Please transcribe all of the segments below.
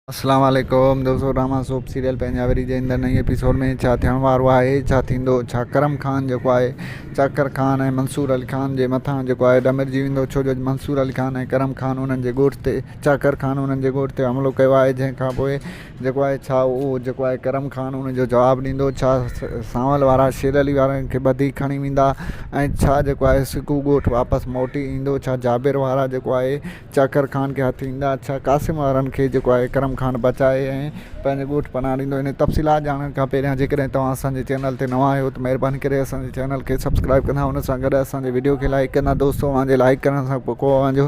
अस्सलाम वालेकुम दोस्तों। ड्रामा सोप सीरियल पंजाबी जे अंदर नई एपिसोड में छा थियण वारो आहे, छा थींदो, छा करम खान जेको आहे चाकर खान ऐं मंसूर अली खान जे मथां जेको आहे ॾमिरजी वेंदो। छो जो मंसूर अली खान ऐं करम खान उन्हनि जे ॻोठ ते चाकर खान उन्हनि जे ॻोठ ते हमिलो कयो आहे, जंहिंखां पोइ जेको आहे छा उहो जेको आहे करम खान उनजो जवाबु ॾींदो, छा सांवल वारा शेर अली वारनि खे ॿधी खणी वेंदा ऐं छा जेको आहे सिकू ॻोठ वापसि मोटी ईंदो, छा जाबिर वारा जेको आहे चाकर खान खे हथु ईंदा, छा कासिम वारनि खे जेको आहे करम खान बचाए ऐं पंहिंजे ॻोठ पनाह ॾींदो। इन तफ़सीलात ॼाणण खां पहिरियां जेकॾहिं तव्हां असांजे चैनल ते नवां आहियो त महिरबानी करे असांजे चैनल खे सब्सक्राइब कंदा, हुन सां गॾु असांजे वीडियो खे लाइक कंदा। दोस्तों अव्हांजे लाइक करण सां पोइ को अव्हांजो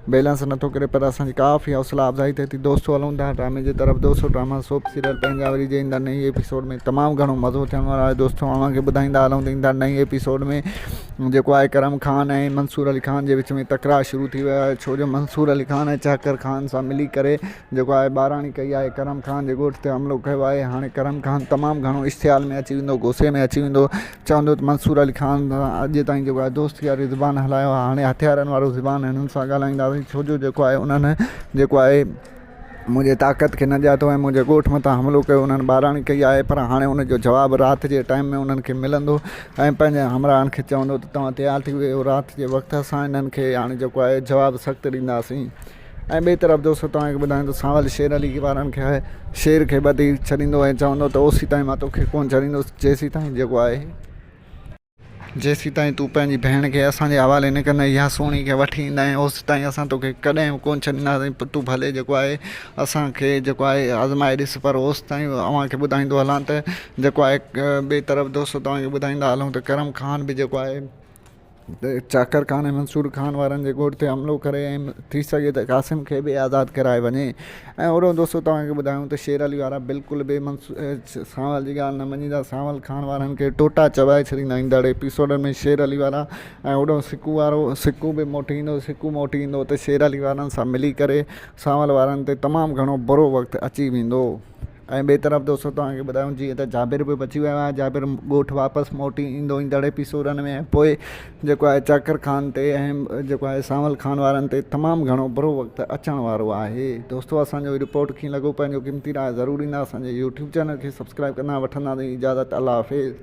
बैलेंस नथो करे, पर असांजी काफ़ी हौसला अफ़ज़ाई थिए थी। दोस्तों हलूं था ड्रामे जी तरफ़। दोस्तों ड्रामा सोप सीरियल पंजाबी जे ईंदड़ नई एपिसोड में तमामु घणो मज़ो थियण वारो आहे। दोस्तों अव्हांखे ॿुधाईंदा हलूं त ईंदड़ नई एपिसोड में जेको आहे करम खान ऐं मंसूर अली खान जे विच में तकरार शुरू थी वियो आहे। छो जो मंसूर अली खान ऐं चाकर खान सां मिली करे जेको आहे ॿाराणी कई आहे, करम खान जे ॻोठ ते हमिलो कयो आहे। हाणे करम खान तमामु घणो इश्तियाल में अची वेंदो, गुस्से में अची वेंदो, चवंदो त मंसूर अली खान अॼु ताईं जेको आहे दोस्ती वारी ज़ुबान हलायो आहे, हाणे हथियारनि वारो ज़ुबान हिननि सां ॻाल्हाईंदासीं। छो जो जेको आहे उन्हनि जेको आहे मुंहिंजे ताक़त खे न ॼातो ऐं मुंहिंजे ॻोठ मथां हमिलो कयो, उन्हनि ॿाराणी कई आहे। पर हाणे उनजो जवाबु राति जे टाइम में उन्हनि खे मिलंदो ऐं पंहिंजे हमराहनि खे चवंदो त तव्हां तयारु थी वियो, राति जे वक़्तु असां इन्हनि खे हाणे जेको आहे जवाबु सख़्तु ॾींदासीं। ऐं ॿिए तरफ़ दोस्तों तव्हांखे ॿुधायां त सांवल शेर अली वारनि खे शेर खे ॿधी छॾींदो ऐं चवंदो त ओसी ताईं मां तोखे कोन छॾींदुसि, जेसीं ताईं तूं पंहिंजी भेण खे असांजे हवाले न कंदे या सोणी खे वठी ईंदा आहियूं, ओसि ताईं असां तोखे कॾहिं कोन छॾींदासीं। तूं भले जेको आहे असांखे जेको आहे आज़माए ॾिस, पर ओसि ताईं अव्हांखे ॿुधाईंदो हलां त जेको आहे ॿिए तरफ़ दोस्तों तव्हांखे ॿुधाईंदा हलूं त करम खान बि जेको आहे चाकर खान ऐं मंसूर खान वारनि जे ॻोठ ते हमिलो करे ऐं थी सघे त कासिम खे बि आज़ादु कराए वञे। ऐं ओड़ो दोस्तों तव्हांखे ॿुधायूं त शेर अली वारा बिल्कुलु बि सांवल जी ॻाल्हि न मञींदा, सांवल खान वारनि खे टोटा चबाए छॾींदा ईंदड़ एपिसोडनि में शेर अली वारा। ऐं ओड़ो सिकू बि मोटी ईंदो त शेर अली वारनि सां मिली करे सांवल वारनि ते तमामु घणो बुरो वक़्तु अची वेंदो। ऐं ॿिए तरफ़ दोस्तों तव्हांखे ॿुधायूं जीअं त जाबिर बि बची वियो आहे, जाबिर ॻोठ वापसि मोटी ईंदो ईंदड़ एपिसोडनि में। ऐं पोइ जेको आहे चाकर खान ते ऐं जेको आहे सांवल खान वारनि ते तमामु घणो बुरो वक़्तु अचण वारो आहे। दोस्तों असांजो रिपोर्ट कीअं लॻो, पंहिंजो क़ीमती राय ज़रूरु ॾींदा। असांजे यूट्यूब चैनल खे सब्सक्राइब कंदा, वठंदासीं इजाज़त, अल्लाह हाफ़िज़।